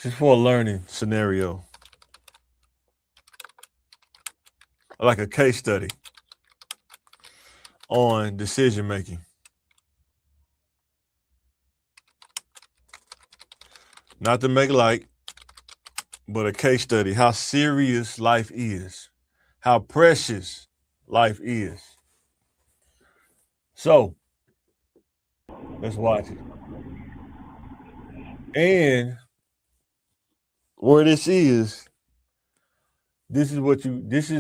This is for a learning scenario, like a case study on decision making. Not to make light, but a case study, how serious life is, how precious life is. So let's watch it. And where this is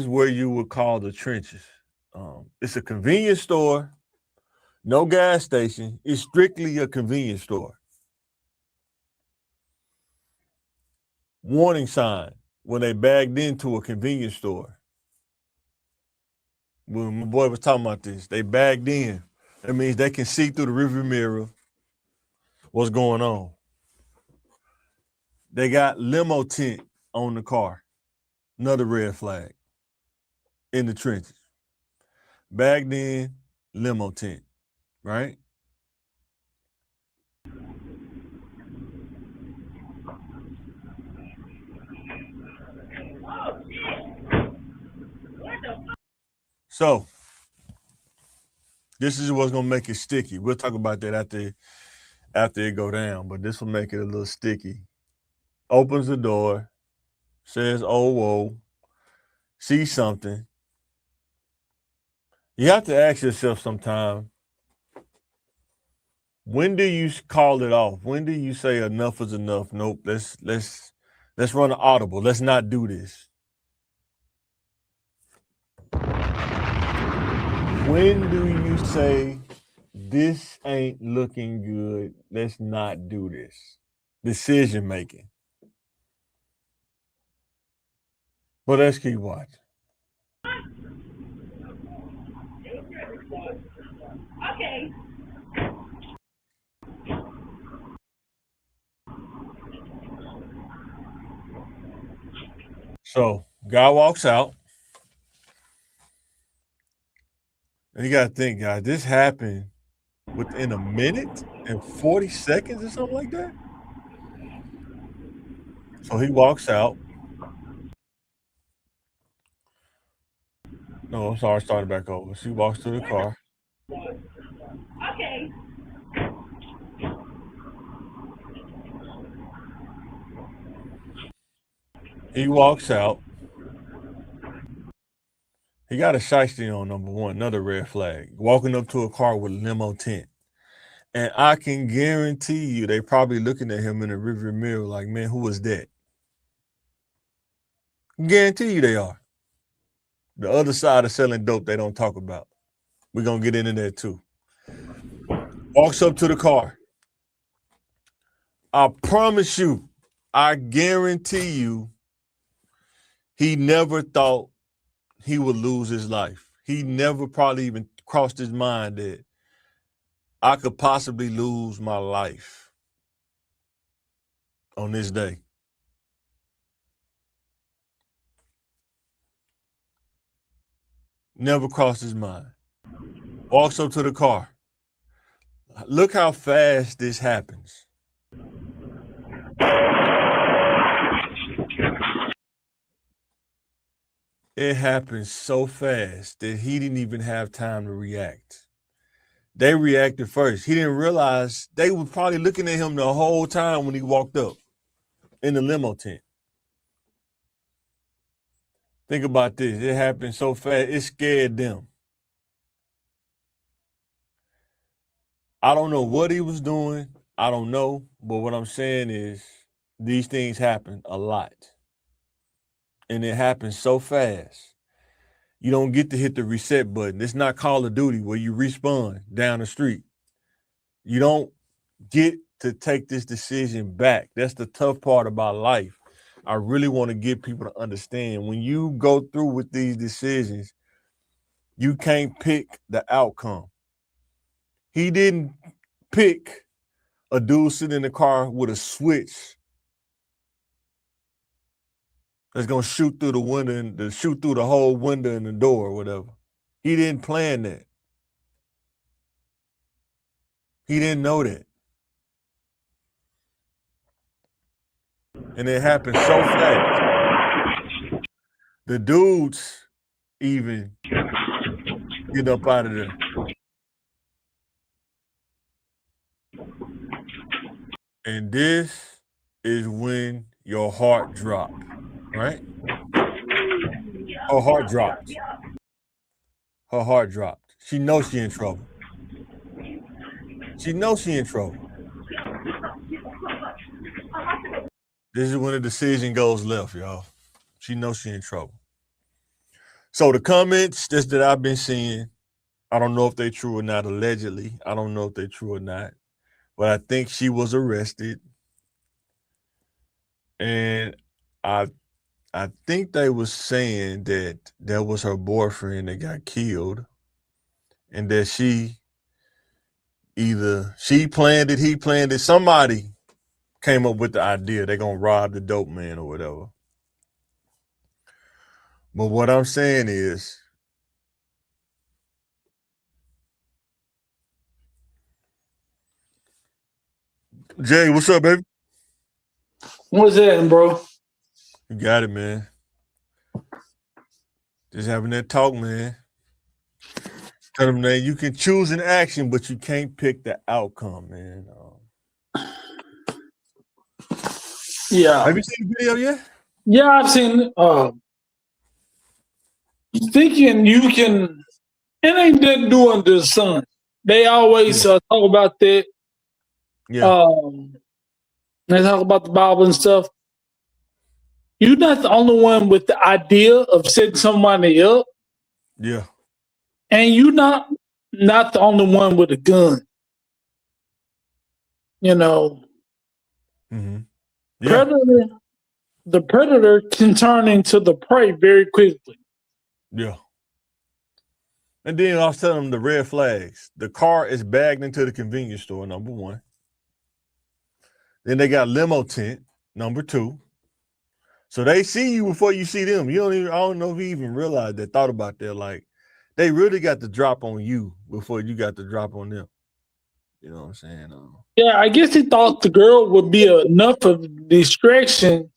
where you would call the trenches. It's a convenience store, no gas station. It's strictly a convenience store. Warning sign when they bagged into a convenience store. When my boy was talking about this, they bagged in. That means they can see through the rearview mirror what's going on. They got limo tent on the car. Another red flag in the trenches. Bagged in, limo tent, right? So this is what's gonna make it sticky. We'll talk about that after it go down, but this will make it a little sticky. Opens the door, says, "Oh, whoa," sees something. You have to ask yourself sometime, when do you call it off? When do you say enough is enough? Nope, let's run an audible. Let's not do this. When do you say this ain't looking good? Let's not do this. Decision making. But let's keep watching. Okay. So, guy walks out. And you got to think, guys, this happened within a minute and 40 seconds or something like that. So he walks out. No, I'm sorry, starting back over. She walks to the car. Okay. He walks out. He got a shiesty on, number one, another red flag. Walking up to a car with limo tent. And I can guarantee you they probably looking at him in the rearview mirror like, man, who was that? Guarantee you they are. The other side of selling dope they don't talk about. We're going to get into that too. Walks up to the car. I promise you, I guarantee you, he never thought he would lose his life. He never probably even crossed his mind that I could possibly lose my life on this day. Never crossed his mind. Walks up to the car. Look how fast this happens. It happened so fast that he didn't even have time to react. They reacted first. He didn't realize they were probably looking at him the whole time when he walked up in the limo tent. Think about this. It happened so fast, it scared them. I don't know what he was doing. I don't know. But what I'm saying is these things happen a lot. And it happens so fast. You don't get to hit the reset button. It's not Call of Duty where you respawn down the street. You don't get to take this decision back. That's the tough part about life. I really want to get people to understand when you go through with these decisions, you can't pick the outcome. He didn't pick a dude sitting in the car with a switch that's gonna shoot through the window and shoot through the whole window and the door or whatever. He didn't plan that. He didn't know that. and it happened so fast. The dudes even get up out of there. And this is when your heart dropped, right? Her heart dropped. Her heart dropped. She knows she in trouble. She knows she in trouble. This is when the decision goes left, y'all. She knows she in trouble. So the comments that I've been seeing, I don't know if they're true or not, allegedly. I don't know if they're true or not. But I think she was arrested. And I think they was saying that that was her boyfriend that got killed. And that she planned it, he planned it. Somebody came up with the idea they're going to rob the dope man or whatever. But what I'm saying is, Jay, what's up, baby? What's that, bro? You got it, man. Just having that talk, man. Tell them, man, you can choose an action, but you can't pick the outcome, man. Yeah. Have you seen the video yet? Yeah, I've seen thinking you can, it ain't that new under the sun. They always talk about that. Yeah. They talk about the Bible and stuff. You're not the only one with the idea of setting somebody up. Yeah. And you're not the only one with a gun. You know. Mm-hmm. Yeah. The predator can turn into the prey very quickly. Yeah. And then I was telling them the red flags. The car is bagged into the convenience store, number one. Then they got limo tent, number two. So they see you before you see them. I don't know if you even realized that, thought about that. Like, they really got the drop on you before you got the drop on them. You know what I'm saying? Yeah, I guess he thought the girl would be enough of a distraction.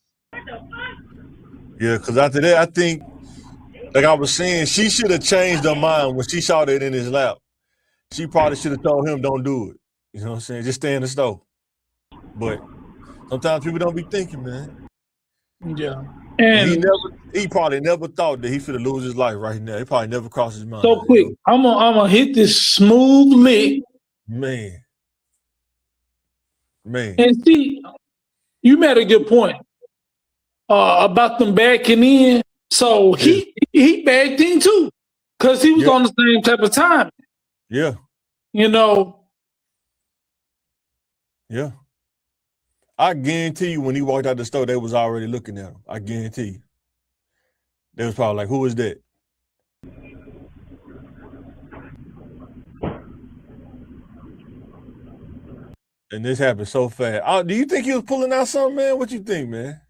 Yeah, because after that, I think, like I was saying, she should have changed her mind when she saw that in his lap. She probably should have told him, don't do it. You know what I'm saying? Just stay in the store. But sometimes people don't be thinking, man. Yeah. And he probably never thought that he should lose his life right now. He probably never crossed his mind. So quick, you know? I'm gonna hit this smooth lick. Man. And see, you made a good point about them backing in. So he backed in too, because he was on the same type of time. Yeah. You know. Yeah. I guarantee you when he walked out the store, they was already looking at him. I guarantee you. They was probably like, who is that? And this happened so fast. Do you think he was pulling out something, man? What you think, man?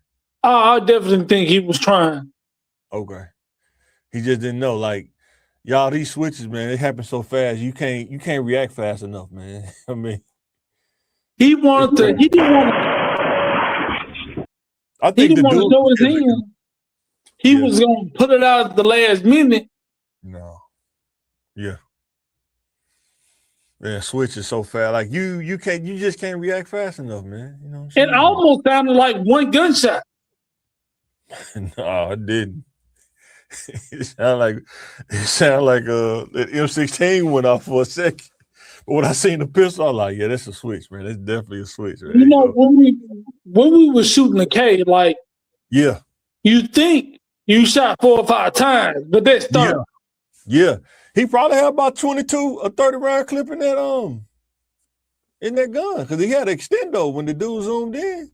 I definitely think he was trying. Okay. He just didn't know. Like, y'all, these switches, man, it happened so fast. You can't react fast enough, man. I mean, he didn't want to show his hand. He was gonna put it out at the last minute. No. Yeah. Yeah, switch is so fast. Like you just can't react fast enough, man. You know what I'm saying? It almost sounded like one gunshot. No, it didn't. It sounded like that M16 went off for a second. But when I seen the pistol, I'm like, yeah, that's a switch, man. That's definitely a switch. Right? You know, when we were shooting the K, like, yeah, you think you shot 4 or 5 times, but that's 30. Yeah. He probably had about 22 or 30 round clip in that gun, because he had an extendo when the dude zoomed in.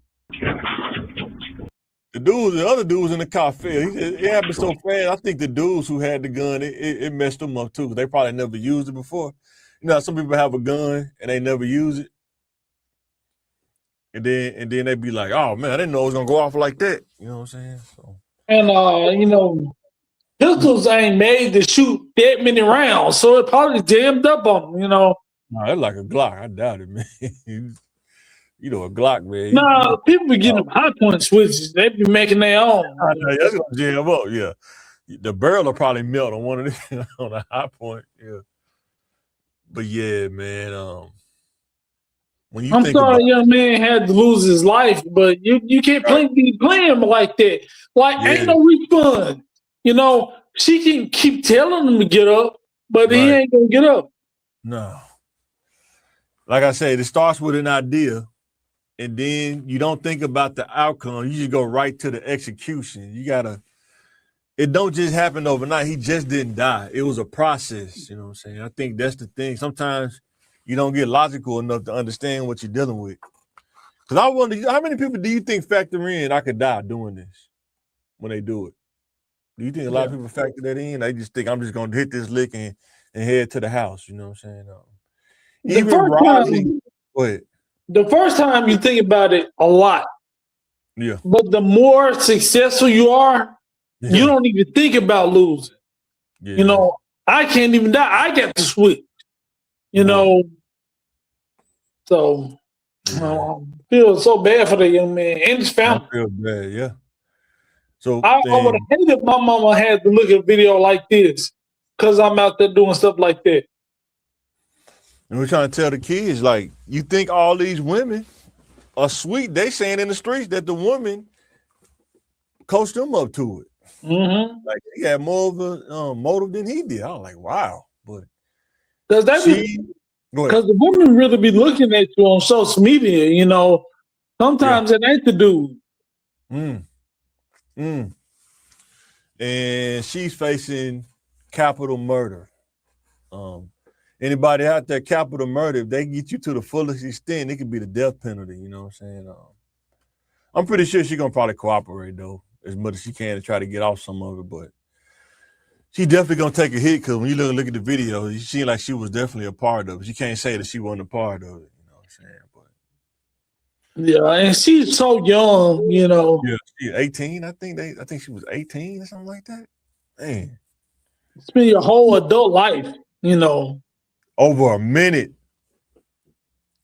The other dudes in the car fell. It happened so fast. I think the dudes who had the gun, it messed them up too. They probably never used it before. You know, some people have a gun and they never use it. And then they be like, oh man, I didn't know it was gonna go off like that. You know what I'm saying? So. And you know, pistols ain't made to shoot that many rounds, so it probably jammed up on them, you know. No, that's like a Glock. I doubt it, man. You know, a Glock, man. No, people be getting high point switches. They be making their own. That's gonna jam up. Yeah, the barrel will probably melt on one of them on a high point. Yeah, but yeah, man. When you I'm think sorry, about, young man had to lose his life, but you can't be playing like that. Like, ain't no refund. You know, she can keep telling him to get up, but he ain't gonna get up. No. Like I said, it starts with an idea, and then you don't think about the outcome. You just go right to the execution. It don't just happen overnight. He just didn't die. It was a process. You know what I'm saying? I think that's the thing. Sometimes you don't get logical enough to understand what you're dealing with. Because I wonder, how many people do you think factor in I could die doing this when they do it? Do you think a lot of people factor that in? They just think I'm just going to hit this lick and head to the house. You know what I'm saying? The first time you think about it a lot. Yeah. But the more successful you are, you don't even think about losing. Yeah. You know, I can't even die. I got to switch. You know, so I feel so bad for the young man and his family. I feel bad, yeah. So I would have hated if my mama had to look at a video like this because I'm out there doing stuff like that. And we're trying to tell the kids, like, you think all these women are sweet. They saying in the streets that the woman coached them up to it. Mm-hmm. Like, he had more of a motive than he did. I was like, wow. But because the women really be looking at you on social media, you know. Sometimes it ain't the dude. And she's facing capital murder. Anybody out there, capital murder, if they get you to the fullest extent, it could be the death penalty, you know what I'm saying? I'm pretty sure she's going to probably cooperate, though, as much as she can to try to get off some of it, but she definitely going to take a hit because when you look at the video, you see like she was definitely a part of it. You can't say that she wasn't a part of it, you know what I'm saying? But yeah, and she's so young, you know. Yeah, she's 18, I think she was 18 or something like that. Man. It's been your whole adult life, you know. Over a minute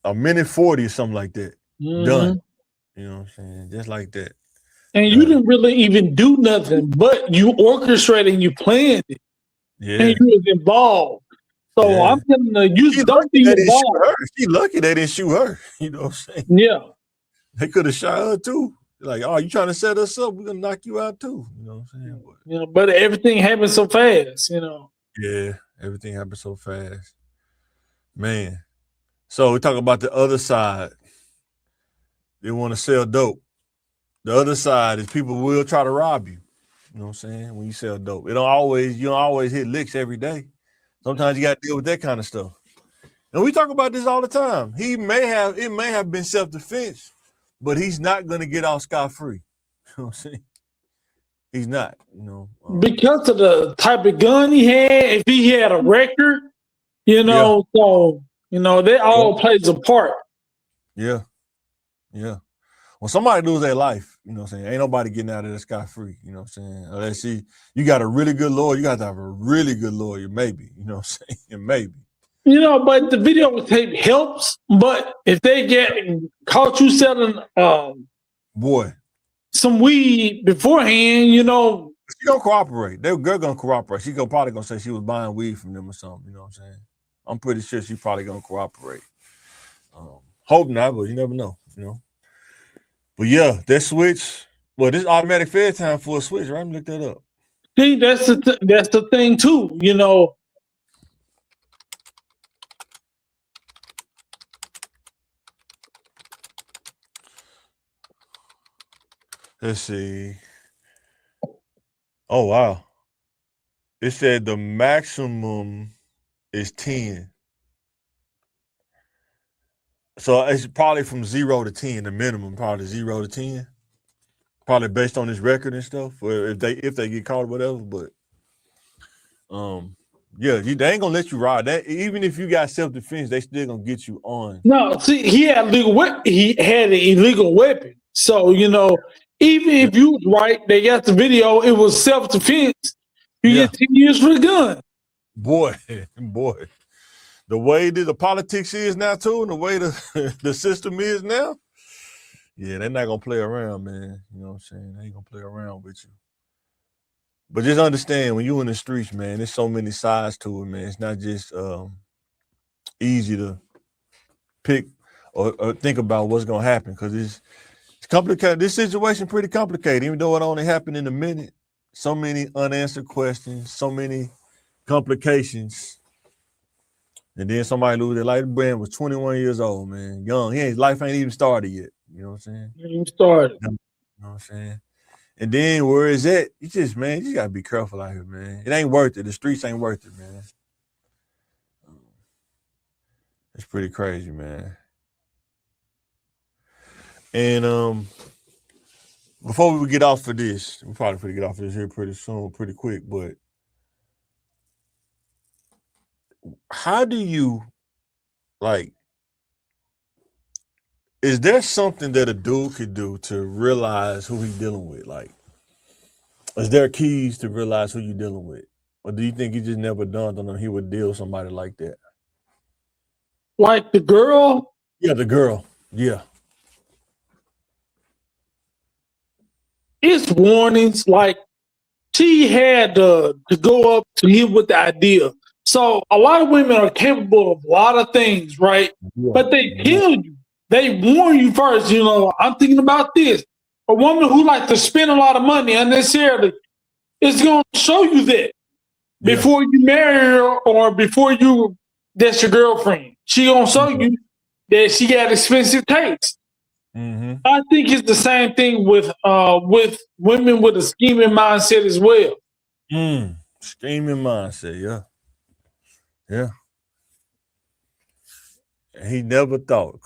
40 or something like that. Done. You know what I'm saying? Just like that. And you didn't really even do nothing, but you orchestrated and you planned it. Yeah. And you was involved. So I'm telling you, don't be involved. She lucky they didn't shoot her. You know what I'm saying? Yeah. They could have shot her too. Like, oh, you trying to set us up? We're gonna knock you out too. You know what I'm saying? You know, but everything happened so fast, you know. Yeah, everything happened so fast. Man. So we talk about the other side. They want to sell dope. The other side is people will try to rob you. You know what I'm saying? When you sell dope. You don't always hit licks every day. Sometimes you got to deal with that kind of stuff. And we talk about this all the time. It may have been self-defense, but he's not going to get off scot-free. You know what I'm saying? He's not, you know. Because of the type of gun he had, if he had a record, you know, so, you know, that all plays a part. Yeah. Yeah. When somebody lose their life, you know what I'm saying, ain't nobody getting out of this scot-free, you know what I'm saying? Unless you got a really good lawyer, you got to have a really good lawyer, maybe, you know what I'm saying? Maybe. You know, but the videotape helps, but if they get caught you selling some weed beforehand, you know. She gonna cooperate. They're gonna cooperate. She probably gonna say she was buying weed from them or something, you know what I'm saying? I'm pretty sure she probably gonna cooperate. Hope not, but you never know, you know. But yeah, that switch. Well, this automatic fed time for a switch, right? Let me look that up. See, that's the thing too, you know. Let's see. Oh wow. It said the maximum is 10. So it's probably from 0 to 10, the minimum, probably 0 to 10. Probably based on his record and stuff, or if they get caught or whatever. But yeah, they ain't gonna let you ride. That even if you got self-defense, they still gonna get you on. No, see, he had an illegal weapon. So, you know, even if you was right, they got the video, it was self-defense. You get 10 years for the gun. Boy. The way that the politics is now too, and the way the system is now, Yeah, they're not gonna play around, man. You know what I'm saying? They ain't gonna play around with you. But just understand when you in the streets, man, there's so many sides to it, man. It's not just easy to pick or think about what's gonna happen because it's complicated. This situation pretty complicated, even though it only happened in a minute. So many unanswered questions, so many complications. And then somebody lose their life. Brand was 21 years old, man. Young. His life ain't even started yet. You know what I'm saying? You started. You know what I'm saying? And then where is it? You just gotta be careful out here, man. It ain't worth it. The streets ain't worth it, man. It's pretty crazy, man. And before we get off of this, we're probably gonna get off of this here pretty soon, pretty quick, but how do you is there something that a dude could do to realize who he's dealing with? Like, is there keys to realize who you're dealing with? Or do you think he just never dawned on him he would deal with somebody like that? Like the girl? Yeah, the girl. Yeah. It's warnings. Like she had to go up to him with the idea. So a lot of women are capable of a lot of things, right? Yeah. But they kill you. They warn you first, I'm thinking about this. A woman who likes to spend a lot of money unnecessarily is going to show you that before you marry her or before that's your girlfriend. She going to show you that she got expensive taste. Mm-hmm. I think it's the same thing with women with a scheming mindset as well. Scheming mindset, yeah. Yeah. And he never thought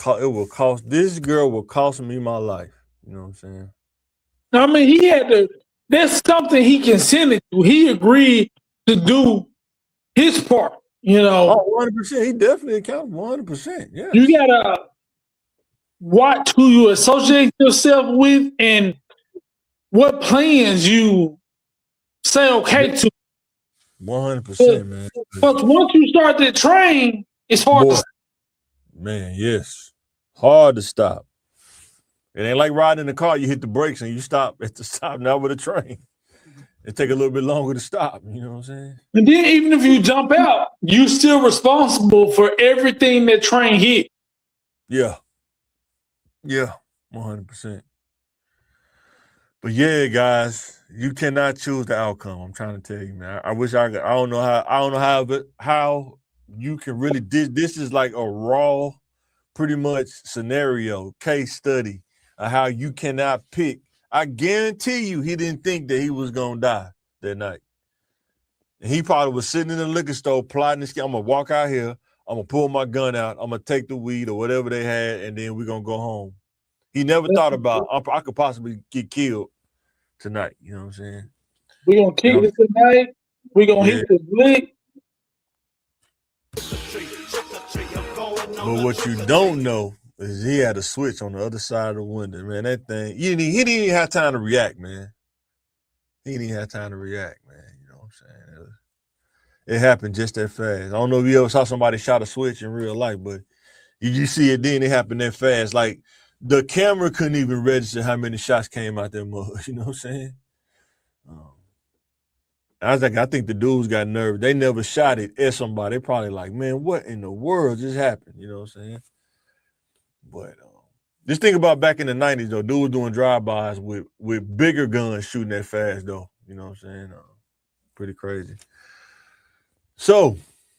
this girl will cost me my life. You know what I'm saying? I mean, he had to, that's something he consented to. He agreed to do his part, Oh, 100%. He definitely accounted 100%. Yeah. You gotta watch who you associate yourself with and what plans you say okay to. 100%, man. But once you start to train, it's hard to stop. Man, yes. Hard to stop. It ain't like riding in the car, you hit the brakes and you stop at the stop. Now with a train. It take a little bit longer to stop. You know what I'm saying? And then even if you jump out, you're still responsible for everything that train hit. Yeah. Yeah, 100%. But yeah, guys, you cannot choose the outcome. I'm trying to tell you, man. I wish I could. I don't know how you can really. This is like a raw, pretty much scenario case study of how you cannot pick. I guarantee you, he didn't think that he was gonna die that night. And he probably was sitting in the liquor store plotting this. I'm gonna walk out here. I'm gonna pull my gun out. I'm gonna take the weed or whatever they had, and then we're gonna go home. He never thought about I could possibly get killed tonight. You know what I'm saying? We're gonna kick it tonight. We're gonna hit the lick. But what you don't know is he had a switch on the other side of the window, man. That thing, he didn't even have time to react, man. He didn't even have time to react, man. You know what I'm saying? It happened just that fast. I don't know if you ever saw somebody shot a switch in real life, but you see it then, it happened that fast. Like, the camera couldn't even register how many shots came out that mud. You know what I'm saying? I think the dudes got nervous. They never shot it at somebody. They probably like, man, what in the world just happened? You know what I'm saying? But just think about back in the 90s, though. Dudes doing drive-bys with bigger guns shooting that fast, though. You know what I'm saying? Pretty crazy. So